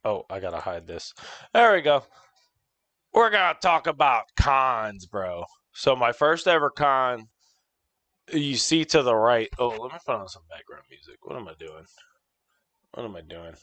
Oh, I gotta hide this. There we go. We're gonna talk about cons, bro. So my first ever con, you see to the right. Oh, let me put on some background music. What am I doing? What am I doing?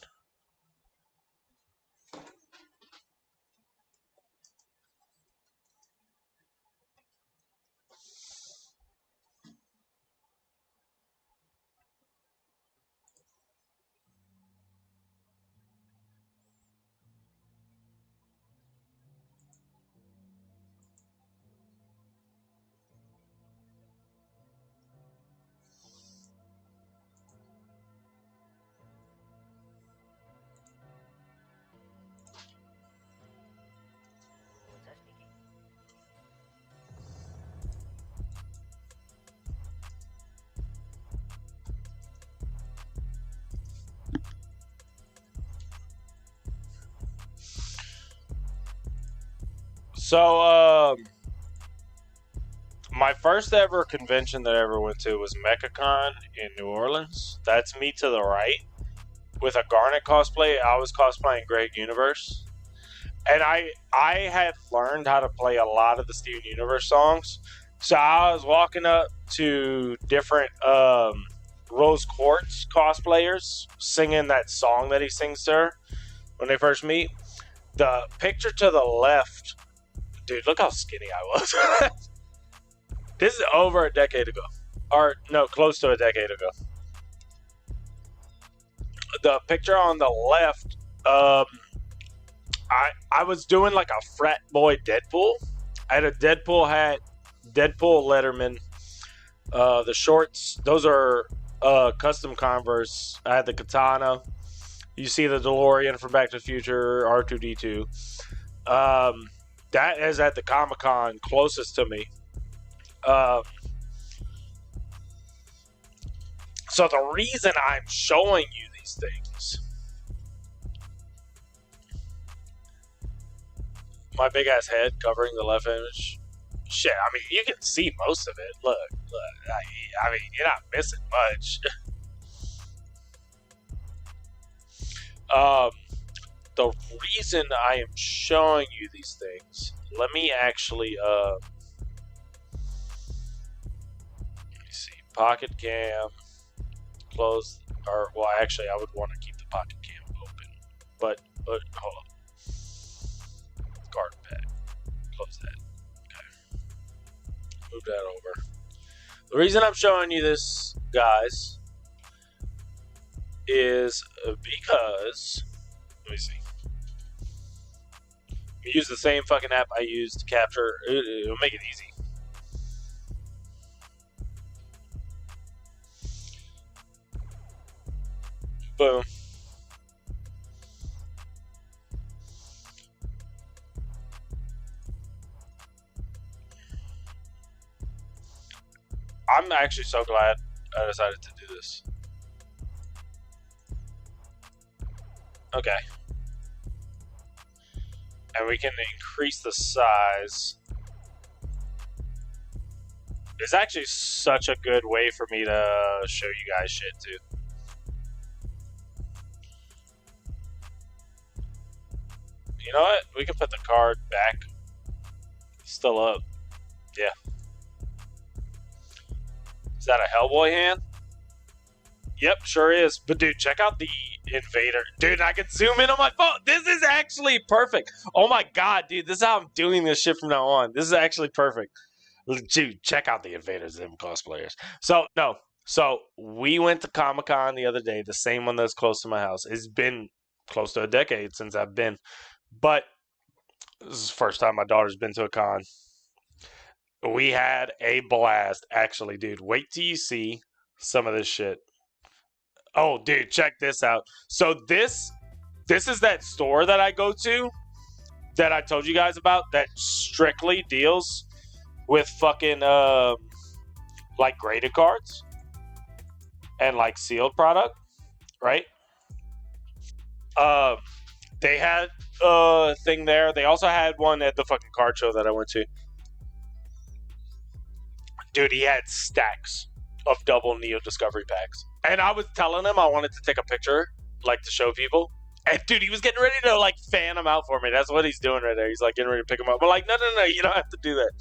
So, my first ever convention that I ever went to was MechaCon in New Orleans. That's me to the right with a Garnet cosplay. I was cosplaying Greg Universe, and I had learned how to play a lot of the Steven Universe songs. So I was walking up to different Rose Quartz cosplayers singing that song that he sings to her when they first meet. The picture to the left, dude, look how skinny I was. This is over a decade ago. Or, no, close to a decade ago. The picture on the left, I was doing like a frat boy Deadpool. I had a Deadpool hat, Deadpool Letterman. The shorts, those are custom Converse. I had the katana. You see the DeLorean from Back to the Future, R2-D2. That is at the Comic-Con closest to me. So the reason I'm showing you these things, my big ass head covering the left image. Shit, I mean, you can see most of it. Look. I mean, you're not missing much. The reason I am showing you these things, let me actually, let me see, pocket cam, close, or, well, actually, I would want to keep the pocket cam open, but hold on. Guard pad, close that. Okay. Move that over. The reason I'm showing you this, guys, is because, let me see. Use the same fucking app I use to capture. It'll make it easy. Boom. I'm actually so glad I decided to do this. Okay. And we can increase the size. It's actually such a good way for me to show you guys shit too. You know what? We can put the card back. Still up. Yeah. Is that a Hellboy hand? Yep, sure is. But dude, check out the Invader. Dude, I can zoom in on my phone. This is actually perfect. Oh my god, dude. This is how I'm doing this shit from now on. This is actually perfect. Dude, check out the Invader Zim cosplayers. So, no. So, we went to Comic-Con the other day, the same one that's close to my house. It's been close to a decade since I've been. But this is the first time my daughter's been to a con. We had a blast, actually, dude. Wait till you see some of this shit. Oh, dude, check this out. So this is that store that I go to that I told you guys about that strictly deals with fucking like graded cards and like sealed product, right? They had a thing there. They also had one at the fucking card show that I went to. Dude, he had stacks of double Neo Discovery packs. And I was telling him I wanted to take a picture, like to show people. And dude, he was getting ready to like fan him out for me. That's what he's doing right there. He's like getting ready to pick him up. But like, no, you don't have to do that.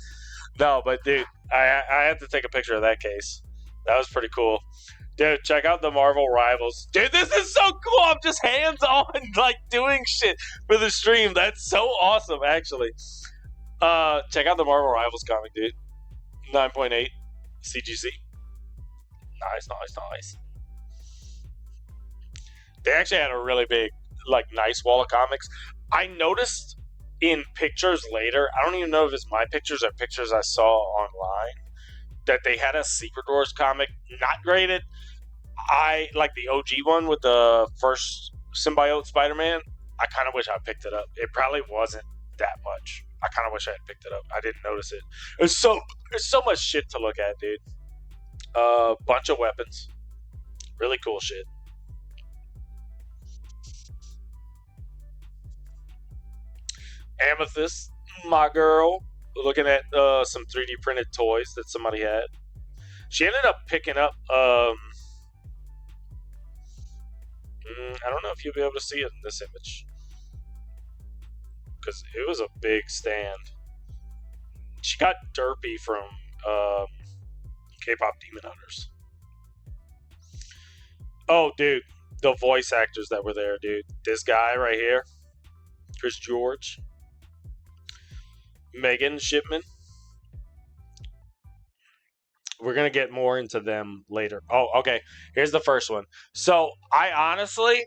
No, but dude, I had to take a picture of that case. That was pretty cool. Dude, check out the Marvel Rivals. Dude, this is so cool. I'm just hands on, like doing shit for the stream. That's so awesome, actually. Check out the Marvel Rivals comic, dude. 9.8 CGC. Nice. They actually had a really big, like, nice wall of comics. I noticed in pictures later, I don't even know if it's my pictures or pictures I saw online, that they had a Secret Wars comic, not graded. I like the OG one with the first symbiote Spider-Man. I kind of wish I picked it up. It probably wasn't that much. I kind of wish I had picked it up. I didn't notice it. There's so much shit to look at, dude. Bunch of weapons. Really cool shit. Amethyst, my girl, looking at some 3D printed toys that somebody had. She ended up picking up. I don't know if you'll be able to see it in this image because it was a big stand. She got Derpy from K-pop Demon Hunters. Oh, dude, the voice actors that were there, dude. This guy right here, Chris George. Megan Shipman. We're going to get more into them later. Oh, okay. Here's the first one. So, I honestly,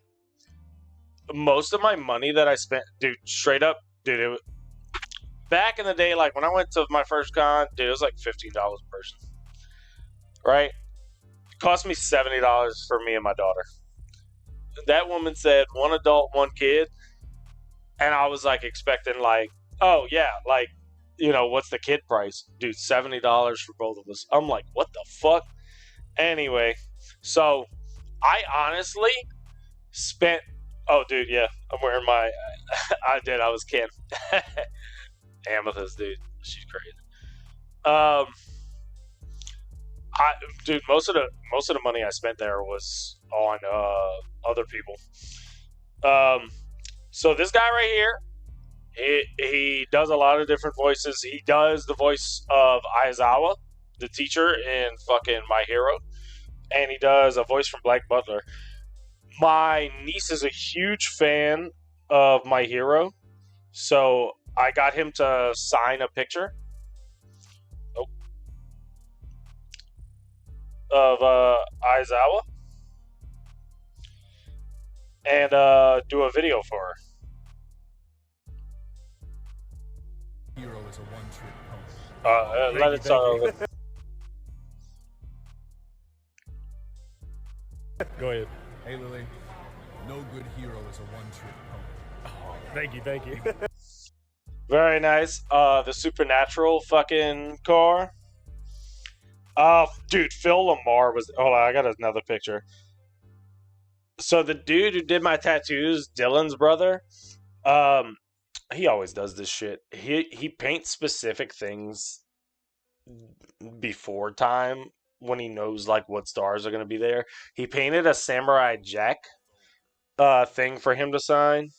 most of my money that I spent, dude, straight up, dude, back in the day, like when I went to my first con, dude, it was like $15 a person. Right? It cost me $70 for me and my daughter. That woman said one adult, one kid. And I was like expecting like, oh, yeah, like, you know, what's the kid price? Dude, $70 for both of us. I'm like, what the fuck? Anyway, so I honestly spent. Oh, dude, yeah, I'm wearing my. I did. I was Ken. Amethyst, dude. She's crazy. Dude, most of the money I spent there was on other people. So this guy right here. He does a lot of different voices. He does the voice of Aizawa, the teacher in fucking My Hero. And he does a voice from Black Butler. My niece is a huge fan of My Hero. So I got him to sign a picture of Aizawa. And do a video for her. Hero is a one-trick pony. Let it start over. Go ahead. Hey, Lily. No good hero is a one-trick pony. Oh, thank you. Very nice. The Supernatural fucking car. Dude, Phil Lamar was. Hold on, I got another picture. So the dude who did my tattoos, Dylan's brother, he always does this shit. He paints specific things before time when he knows like what stars are going to be there. He painted a Samurai Jack thing for him to sign.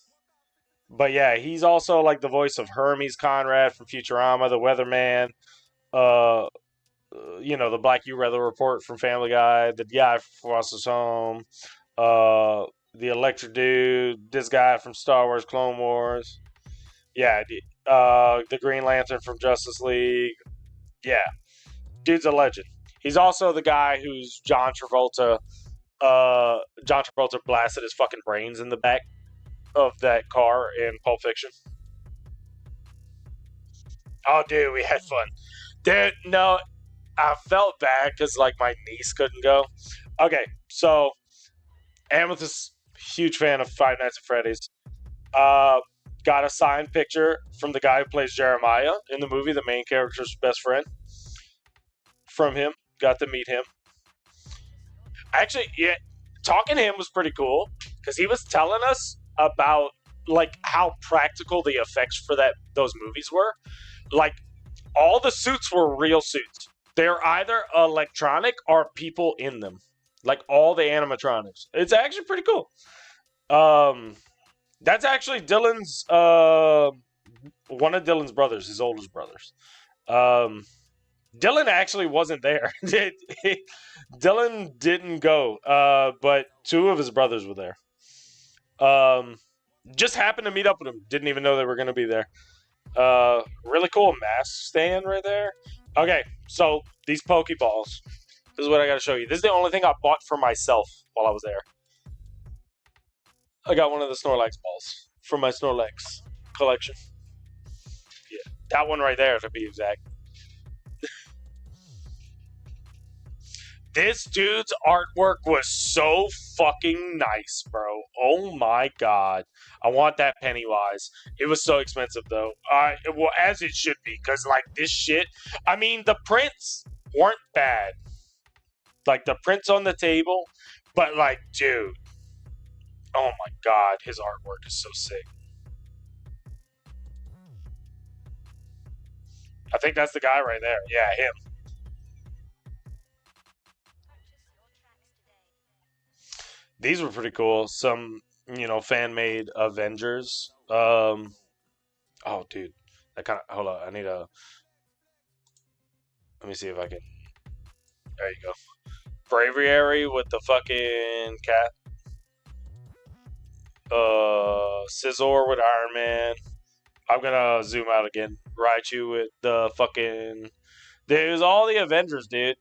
But yeah, he's also like the voice of Hermes Conrad from Futurama, the Weatherman, you know, the Black U-Weather Report from Family Guy, the guy from Foster's Home, the Electric Dude, this guy from Star Wars Clone Wars. Yeah, the Green Lantern from Justice League. Yeah, dude's a legend. He's also the guy who's John Travolta. John Travolta blasted his fucking brains in the back of that car in Pulp Fiction. Oh, dude, we had fun. Dude, no, I felt bad because like my niece couldn't go. Okay, so Amethyst, huge fan of Five Nights at Freddy's. Got a signed picture from the guy who plays Jeremiah in the movie, the main character's best friend. From him, got to meet him. Actually, yeah, talking to him was pretty cool because he was telling us about like how practical the effects for those movies were. Like all the suits were real suits. They're either electronic or people in them. Like all the animatronics. It's actually pretty cool. That's actually Dylan's, one of Dylan's brothers, his oldest brothers. Dylan actually wasn't there. Dylan didn't go, but two of his brothers were there. Just happened to meet up with them. Didn't even know they were going to be there. Really cool mask stand right there. Okay, so these Pokeballs. This is what I got to show you. This is the only thing I bought for myself while I was there. I got one of the Snorlax balls from my Snorlax collection. Yeah, that one right there to be exact. This dude's artwork was so fucking nice, bro. Oh my god. I want that Pennywise. It was so expensive, though. Well, as it should be, because, like, this shit... I mean, the prints weren't bad. Like, the prints on the table, but, like, dude. Oh my god, his artwork is so sick. I think that's the guy right there. Yeah, him. These were pretty cool. Some, fan-made Avengers. Oh, dude. That kind of... Hold on. I need a... Let me see if I can... There you go. Braviary with the fucking cat. Scizor with Iron Man. I'm gonna zoom out again. Raichu with the fucking... There's all the Avengers, dude.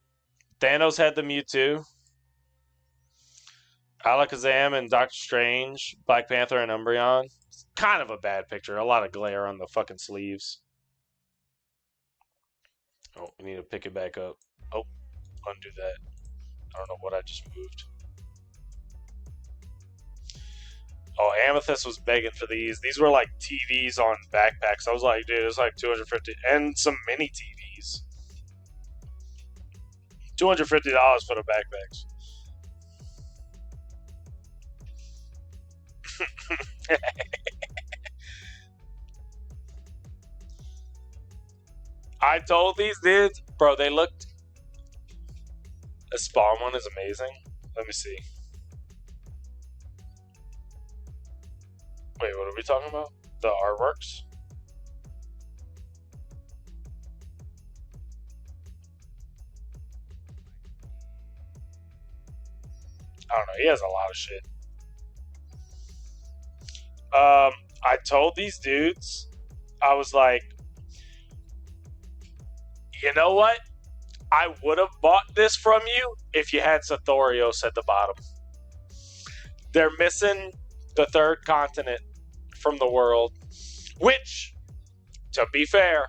Thanos had the Mewtwo. Alakazam and Doctor Strange, Black Panther and Umbreon. It's kind of a bad picture. A lot of glare on the fucking sleeves. Oh, we need to pick it back up. Oh, undo that. I don't know what I just moved. Oh, Amethyst was begging for these. These were like TVs on backpacks. I was like, dude, it's like $250. And some mini TVs. $250 for the backpacks. I told these dudes, bro, they looked... The Spawn one is amazing. Let me see. Wait, what are we talking about? The artworks? I don't know. He has a lot of shit. I told these dudes, I was like, you know what? I would have bought this from you if you had Sathorios at the bottom. They're missing the third continent from the world, which, to be fair,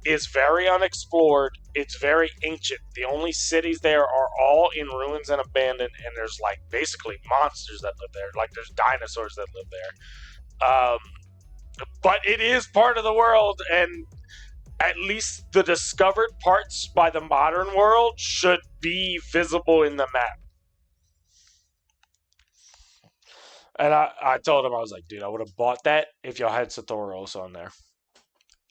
is very unexplored. It's very ancient. The only cities there are all in ruins and abandoned, and there's like basically monsters that live there. Like there's dinosaurs that live there. But it is part of the world, and at least the discovered parts by the modern world should be visible in the map. And I told him, I was like, dude, I would have bought that if y'all had Satoros on there.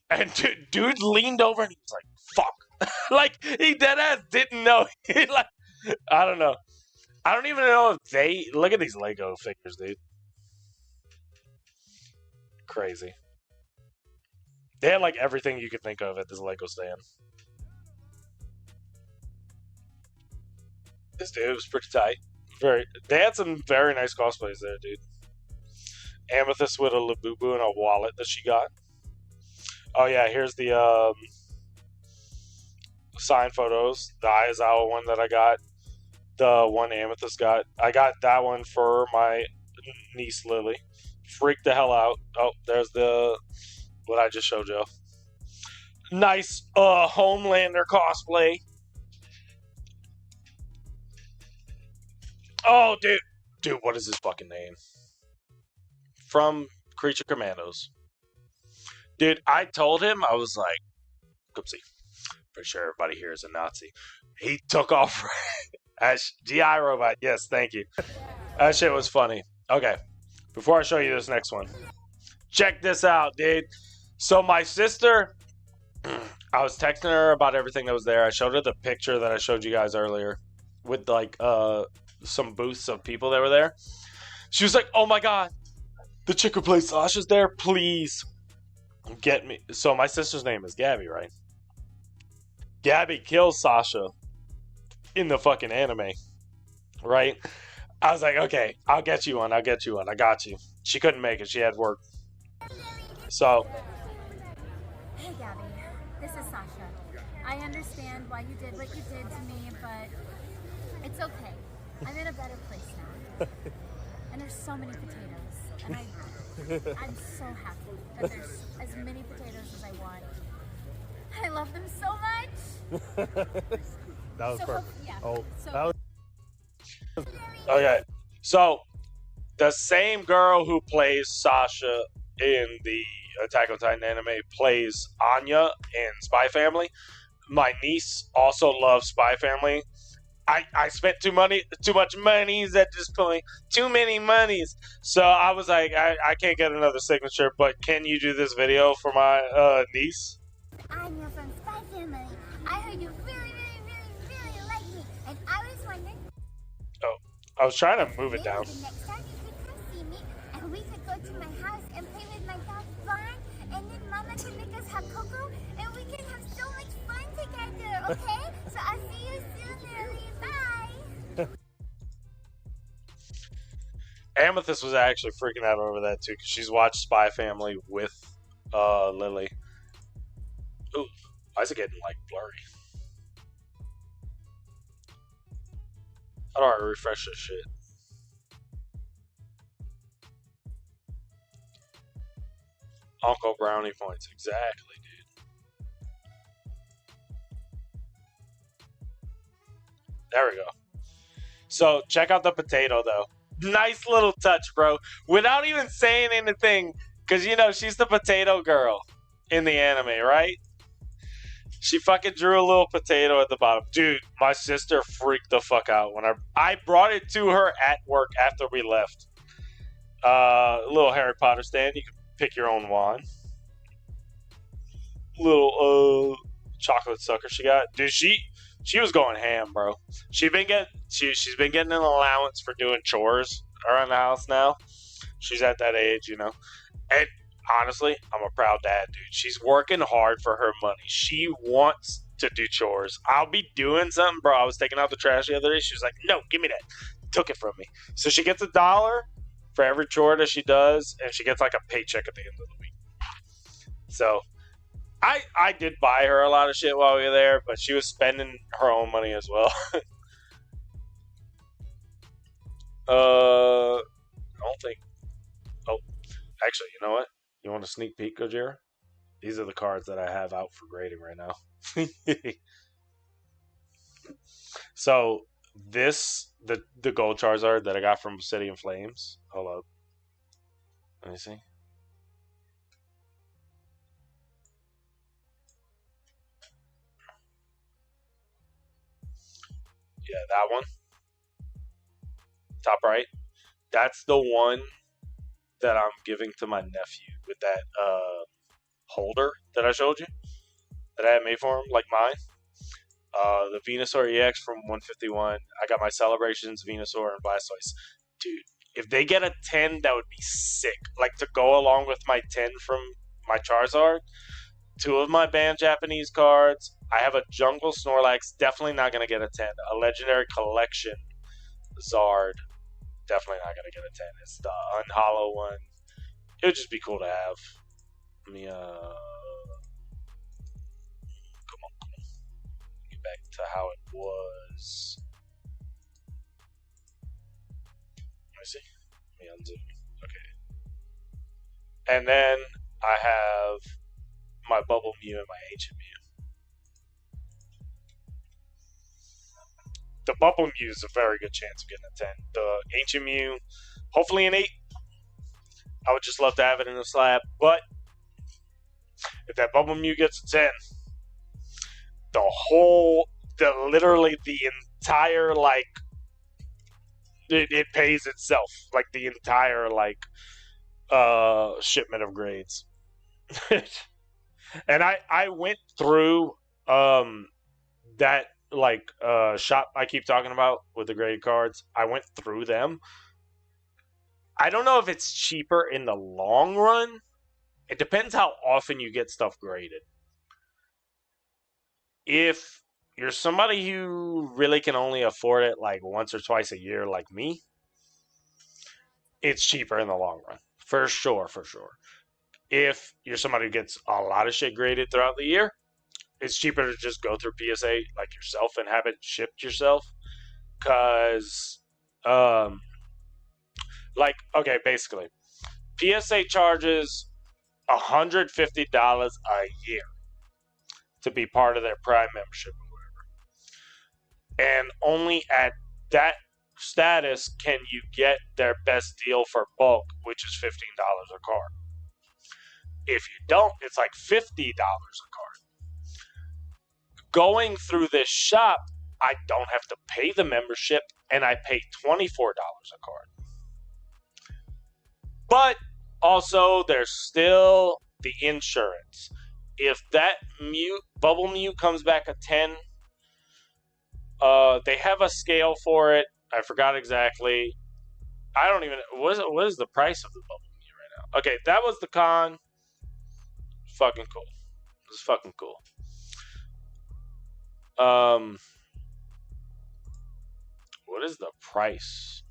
And dude leaned over and he was like, fuck. Like, he deadass didn't know. Like, I don't know. I don't even know if they... Look at these Lego figures, dude. Crazy. They had like everything you could think of at this Lego stand. This dude was pretty tight. They had some very nice cosplays there, dude. Amethyst with a Labubu and a wallet that she got. Oh yeah, here's the signed photos. The Aizawa one that I got. The one Amethyst got. I got that one for my niece Lily. Freaked the hell out. Oh, there's the... What I just showed you. Nice Homelander cosplay. Oh, dude. Dude, what is his fucking name? From Creature Commandos. Dude, I told him, I was like, oopsie. Pretty sure everybody here is a Nazi. He took off as GI Robot. Yes, thank you. That shit was funny. Okay. Before I show you this next one. Check this out, dude. So my sister, I was texting her about everything that was there. I showed her the picture that I showed you guys earlier with like some booths of people that were there. She was like, oh my God, The chick who plays Sasha's there. Please get me. So my sister's name is Gabby, right? Gabby kills Sasha in the fucking anime, right? I was like, okay, I'll get you one. I got you. She couldn't make it. She had work. So. Hey, Gabby. This is Sasha. I understand why you did what you did to me, but it's okay. I'm in a better place now. And there's so many potatoes. And I'm so happy that there's as many potatoes as I want. I love them so much. That was perfect. Yeah. Oh, So, that was Okay, so the same girl who plays Sasha in the Attack on Titan anime plays Anya in Spy Family. My niece also loves Spy Family. I spent too much monies at this point. Too many monies. So I was like, I can't get another signature, but can you do this video for my niece? Anya from Spy Family. I heard you really like me. And I was wondering, Oh, I was trying to move it down. maybe the next time you could come see me and we could go to my house and play with my dog Vaughn, and then Mama can make us hot cocoa and we can have so much fun together, okay? So I'll see you soon, Lily. Bye! Amethyst was actually freaking out over that too, because she's watched Spy Family with Lily. Ooh, why is it getting like blurry? How do I refresh this shit? Uncle Brownie points. Exactly, dude. There we go. So, check out the potato, though. Nice little touch, bro. Without even saying anything. Because, you know, she's the potato girl in the anime, right? She fucking drew a little potato at the bottom. Dude, my sister freaked the fuck out when I brought it to her at work after we left. A little Harry Potter stand. You can pick your own wand. Little chocolate sucker she got. Dude, she was going ham, bro. She's been getting an allowance for doing chores around the house now. She's at that age, you know. And honestly, I'm a proud dad, dude. She's working hard for her money. She wants to do chores. I'll be doing something, bro. I was taking out the trash the other day. She was like, no, give me that. Took it from me. So she gets $1 for every chore that she does, and she gets like a paycheck at the end of the week. So I did buy her a lot of shit while we were there, but she was spending her own money as well. I don't think. Oh, actually, you know what? You want a sneak peek, Gojira? These are the cards that I have out for grading right now. So the gold Charizard that I got from City and Flames. Hold up. Let me see. Yeah, that one. Top right. That's the one that I'm giving to my nephew with that holder that I showed you that I had made for him, like mine. The Venusaur EX from 151. I got my Celebrations, Venusaur, and Blastoise. Dude, if they get a 10, that would be sick. Like, to go along with my 10 from my Charizard. 2 of my banned Japanese cards. I have a Jungle Snorlax. Definitely not going to get a 10. A Legendary Collection Zard. Definitely not going to get a 10. It's the Unhollow one. It would just be cool to have. Let me, come on. Get back to how it was. Let me see. Let me unzoom. Okay. And then I have my Bubble Mew and my Ancient Mew. The Bubble Mew is a very good chance of getting a 10. The Ancient Mew, hopefully an 8. I would just love to have it in the slab, but if that Bubble Mew gets a 10, literally the entire, like, it pays itself. Like, the entire, like, shipment of grades. And I went through, that, like, shop I keep talking about with the graded cards. I went through them. I don't know if it's cheaper in the long run. It depends how often you get stuff graded. If you're somebody who really can only afford it like once or twice a year, like me, it's cheaper in the long run. For sure, for sure. If you're somebody who gets a lot of shit graded throughout the year, it's cheaper to just go through PSA like yourself and have it shipped yourself. Because, okay, basically, PSA charges $150 a year to be part of their Prime membership or whatever. And only at that status can you get their best deal for bulk, which is $15 a card. If you don't, it's like $50 a card. Going through this shop, I don't have to pay the membership, and I pay $24 a card. But also, there's still the insurance. If that bubble mute comes back a 10, they have a scale for it. I forgot exactly. I don't even. What is the price of the bubble mute right now? Okay, that was the con. Fucking cool. This is fucking cool. What is the price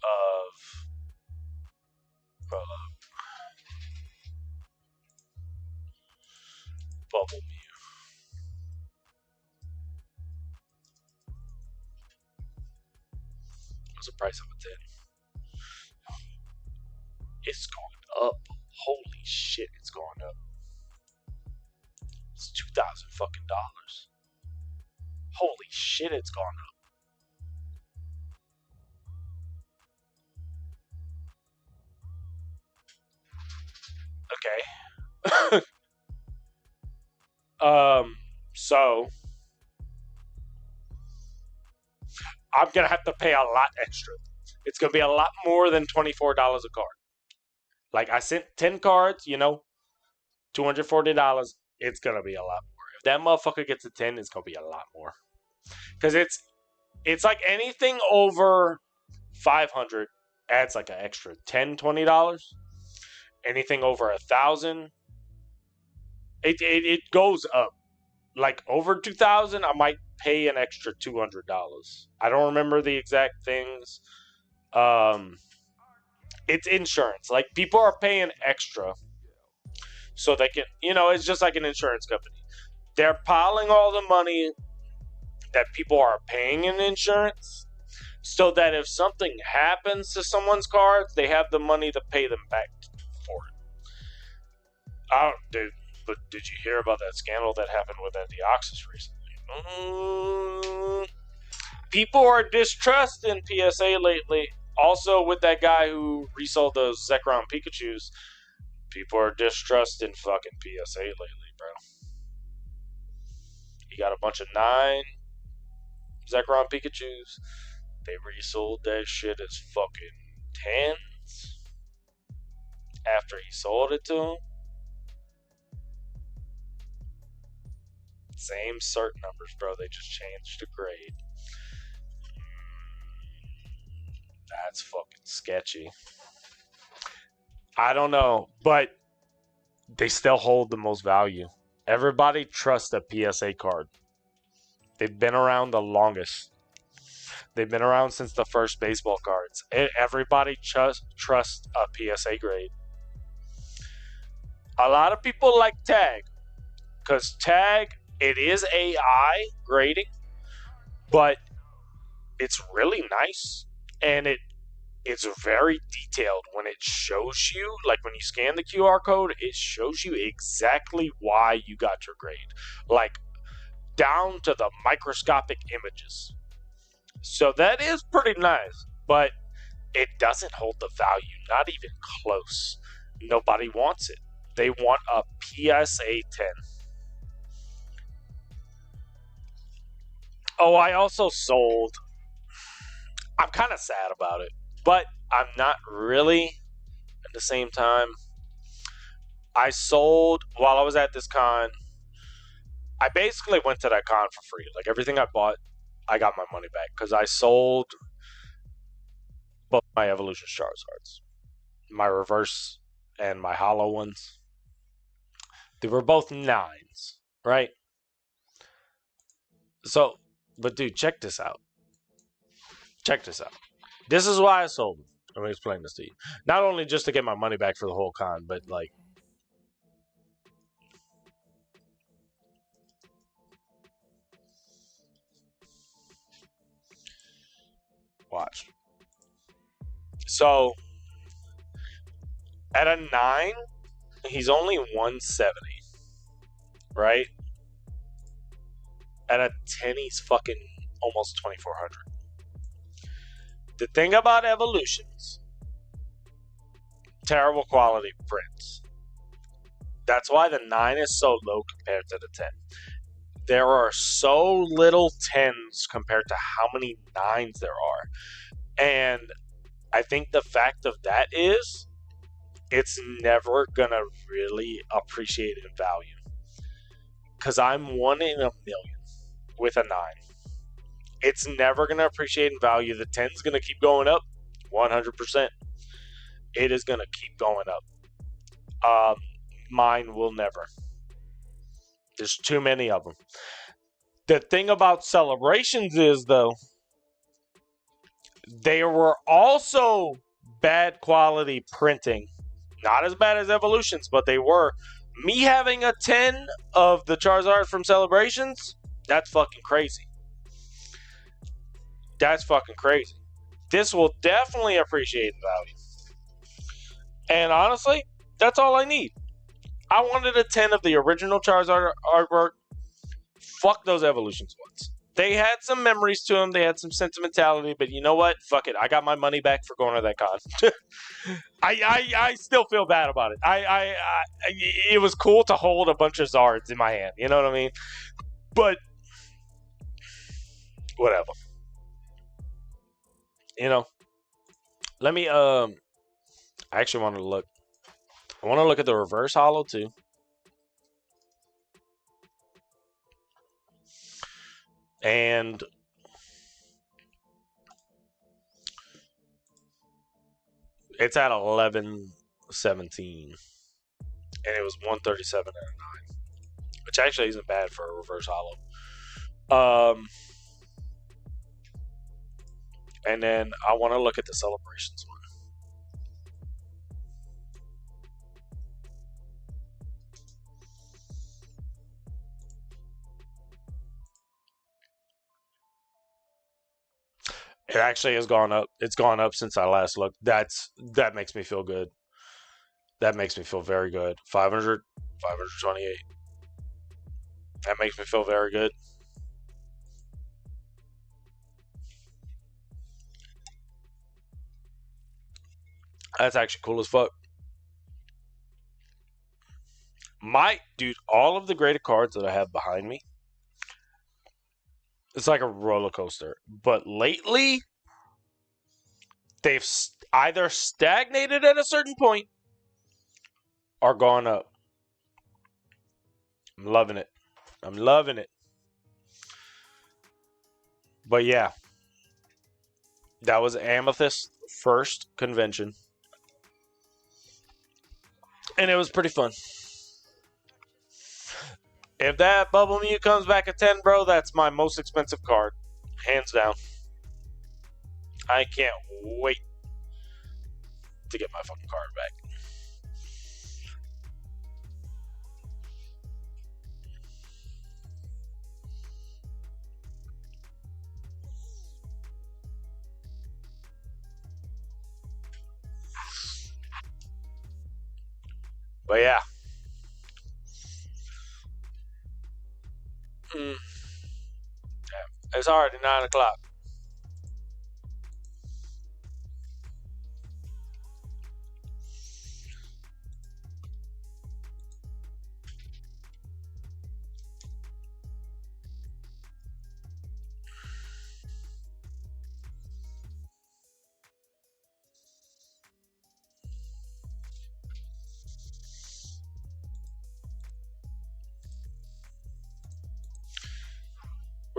of bubble mute? What's the price of a 10? It's going up. Holy shit, it's going up. It's $2,000 fucking dollars. Holy shit, it's gone up. Okay. So I'm gonna have to pay a lot extra. It's gonna be a lot more than $24 a card. Like, I sent 10 cards, $240. It's gonna be a lot more. If that motherfucker gets a 10, it's gonna be a lot more. Because it's like anything over 500 adds like an extra $10, $20. Anything over 1,000, it goes up. Like over 2,000, I might pay an extra $200. I don't remember the exact things. It's insurance. Like, people are paying extra so they can, it's just like an insurance company. They're piling all the money that people are paying in insurance so that if something happens to someone's cards, they have the money to pay them back for it. But did you hear about that scandal that happened with Antioxus recently? People are distrusting PSA lately. Also, with that guy who resold those Zekrom Pikachus, people are distrusting fucking PSA lately, bro. He got a bunch of 9 Zekrom Pikachus. They resold that shit as fucking 10s after he sold it to him. Same cert numbers, bro. They just changed the grade. That's fucking sketchy. I don't know, but they still hold the most value. Everybody trusts a PSA card. They've been around the longest. They've been around since the first baseball cards. Everybody trusts a PSA grade. A lot of people like Tag, because Tag, it is AI grading, but it's really nice, and it's very detailed when it shows you, like when you scan the QR code, it shows you exactly why you got your grade, like down to the microscopic images. So that is pretty nice, but it doesn't hold the value, not even close. Nobody wants it. They want a PSA 10. Oh, I also sold. I'm kind of sad about it, but I'm not really at the same time. I sold while I was at this con. I basically went to that con for free. Like, everything I bought I got my money back because I sold both my Evolution Charizards, my reverse and my hollow ones. They were both 9s, right? So, but dude, check this out. Check this out. This is why I sold them. Let me explain this to you. Not only just to get my money back for the whole con, but like, watch. So, at a 9, he's only 170, right? At a 10, he's fucking almost 2400. The thing about evolutions, terrible quality prints. That's why the 9 is so low compared to the 10. There are so little 10s compared to how many 9s there are. And I think the fact of that is it's never gonna really appreciate in value. Because I'm 1 in a million with a 9. It's never gonna appreciate in value. The 10's gonna keep going up 100%. It is gonna keep going up. Mine will never. There's too many of them. The thing about celebrations is, though, they were also bad quality printing. Not as bad as Evolutions, but they were. Me having a 10 of the Charizard from Celebrations, that's fucking crazy. That's fucking crazy. This will definitely appreciate value. And honestly, that's all I need. I wanted a 10 of the original Charizard artwork. Fuck those Evolutions ones. They had some memories to them. They had some sentimentality. But you know what? Fuck it. I got my money back for going to that con. I still feel bad about it. It was cool to hold a bunch of Zards in my hand. You know what I mean? But whatever. You know. Let me I actually want to look. I want to look at the reverse holo too. And it's at 1117. And it was 137 and a 9. Which actually isn't bad for a reverse holo. And then I want to look at the celebrations one. It actually has gone up. It's gone up since I last looked. That makes me feel good. That makes me feel very good. 500, 528. That makes me feel very good. That's actually cool as fuck. Dude, all of the graded cards that I have behind me, it's like a roller coaster. But lately, they've either stagnated at a certain point or gone up. I'm loving it. I'm loving it. But yeah, that was Amethyst's first convention. And it was pretty fun. If that Bubble Mew comes back at 10, bro, that's my most expensive card. Hands down. I can't wait to get my fucking card back. But yeah. Yeah. It's already 9 o'clock.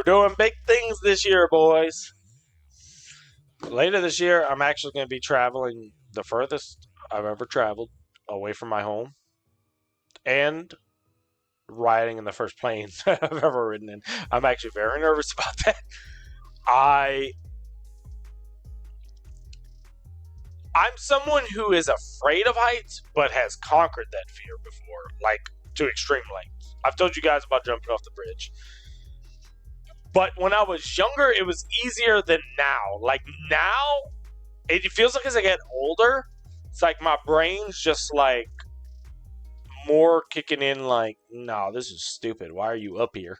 We're doing big things this year, boys. Later this year, I'm actually going to be traveling the furthest I've ever traveled away from my home and riding in the first planes I've ever ridden in. I'm actually very nervous about that. I'm someone who is afraid of heights, but has conquered that fear before, like to extreme lengths. I've told you guys about jumping off the bridge. But when I was younger, it was easier than now. Like now, it feels like as I get older, it's like my brain's just like more kicking in like, no, this is stupid. Why are you up here?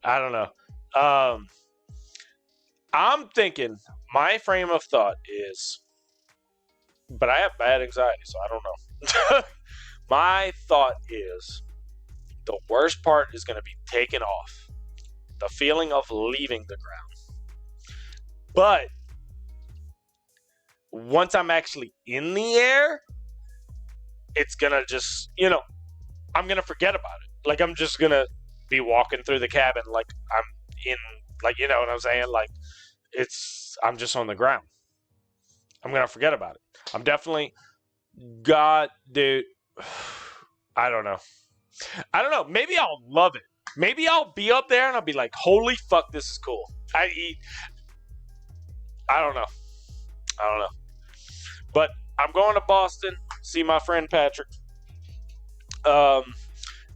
I don't know. I'm thinking my frame of thought is, but I have bad anxiety, so I don't know. My thought is the worst part is going to be taken off. The feeling of leaving the ground. But once I'm actually in the air, it's going to just, I'm going to forget about it. Like, I'm just going to be walking through the cabin like I'm in, like, you know what I'm saying? Like, I'm just on the ground. I'm going to forget about it. I'm definitely, God, dude, I don't know. Maybe I'll love it. Maybe I'll be up there and I'll be like, holy fuck, this is cool. I don't know. But I'm going to Boston, see my friend Patrick.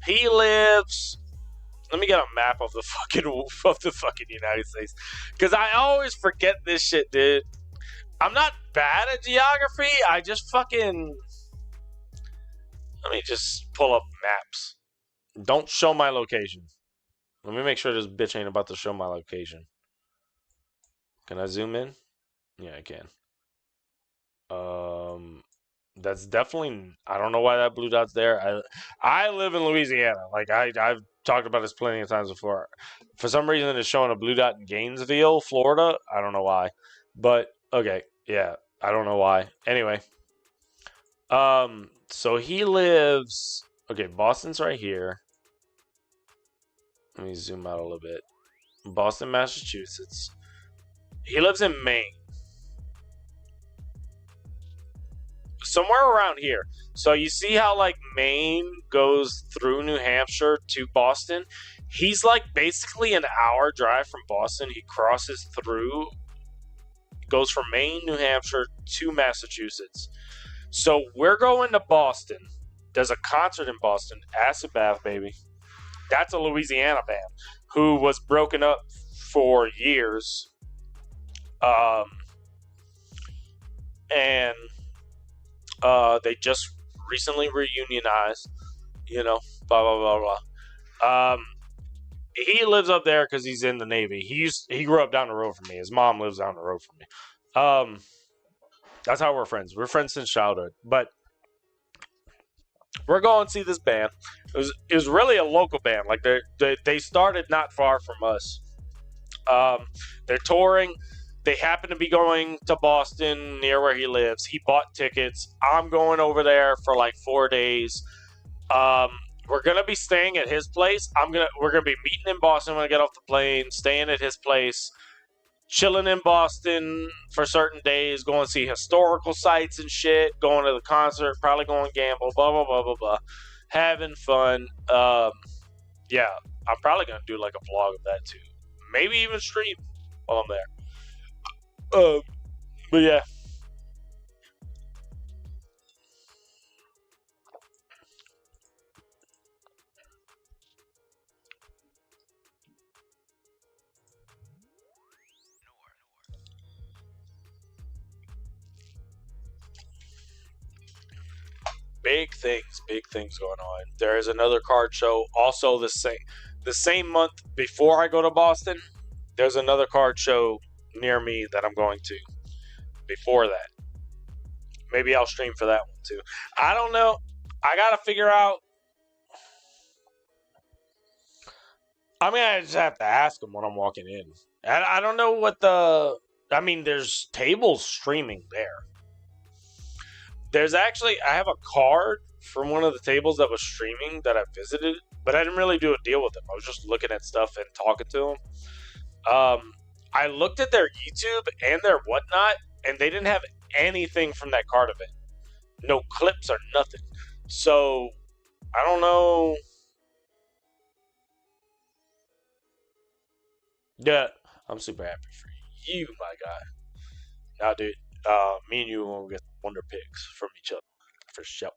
He lives. Let me get a map of the fucking United States, because I always forget this shit, dude. I'm not bad at geography. I just fucking. Let me just pull up maps. Don't show my location. Let me make sure this bitch ain't about to show my location. Can I zoom in? Yeah, I can. That's definitely. I don't know why that blue dot's there. I live in Louisiana. Like I've talked about this plenty of times before. For some reason, it's showing a blue dot in Gainesville, Florida. I don't know why, but okay, yeah, I don't know why. Anyway, so he lives. Okay, Boston's right here. Let me zoom out a little bit. Boston, Massachusetts. He lives in Maine. Somewhere around here. So you see how like Maine goes through New Hampshire to Boston? He's like basically an hour drive from Boston. He crosses through, goes from Maine, New Hampshire to Massachusetts. So we're going to Boston. There's a concert in Boston. Acid Bath, baby. That's a Louisiana band who was broken up for years. And they just recently reunionized, blah, blah, blah, blah. He lives up there because he's in the Navy. He grew up down the road from me. His mom lives down the road from me. That's how we're friends. We're friends since childhood. But we're going to see this band. It was really a local band. Like they started not far from us. They're touring. They happen to be going to Boston near where he lives. He bought tickets. I'm going over there for like 4 days. We're gonna be staying at his place. We're gonna be meeting in Boston when I get off the plane, staying at his place, chilling in Boston for certain days, going to see historical sites and shit, going to the concert, probably going to gamble, blah blah blah blah blah, having fun. Yeah, I'm probably gonna do like a vlog of that too. Maybe even stream while I'm there. But yeah. Big things going on. There is another card show. Also the same month before I go to Boston, there's another card show near me that I'm going to before that. Maybe I'll stream for that one too. I don't know. I gotta figure out. I'm gonna just have to ask him when I'm walking in. I don't know what there's tables streaming there. There's actually, I have a card from one of the tables that was streaming that I visited, but I didn't really do a deal with them. I was just looking at stuff and talking to them. I looked at their YouTube and their whatnot, and they didn't have anything from that card event. No clips or nothing. So, I don't know. Yeah, I'm super happy for you, my guy. Now, dude, me and you will get wonder picks from each other. For sure.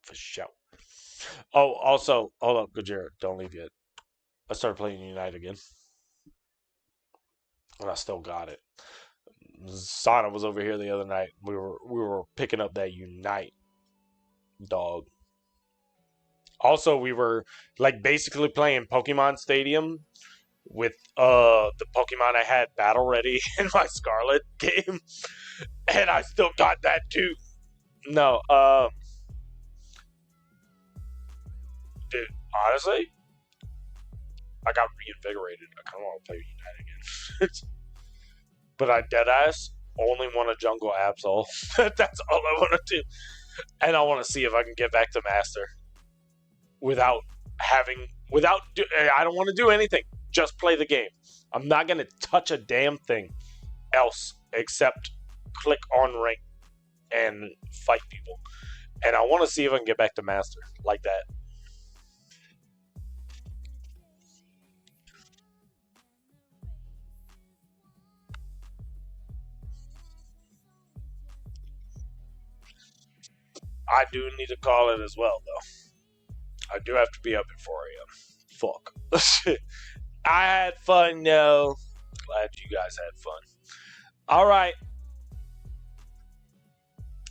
Oh, also, hold up, Gajira, don't leave yet. I started playing Unite again. And I still got it. Sana was over here the other night. We were picking up that Unite dog. Also, we were like basically playing Pokemon Stadium with the Pokemon I had battle ready in my Scarlet game, and I still got that too. No, dude, honestly, I got reinvigorated. I kind of want to play Unite again. But I deadass only want a jungle Absol. That's all I want to do. And I want to see if I can get back to Master I don't want to do anything. Just play the game. I'm not going to touch a damn thing else except click on rank and fight people. And I want to see if I can get back to Master like that. I do need to call it as well, though. I do have to be up at 4 a.m. Fuck. I had fun, though. Glad you guys had fun. All right.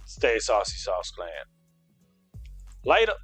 Stay saucy, sauce clan. Later.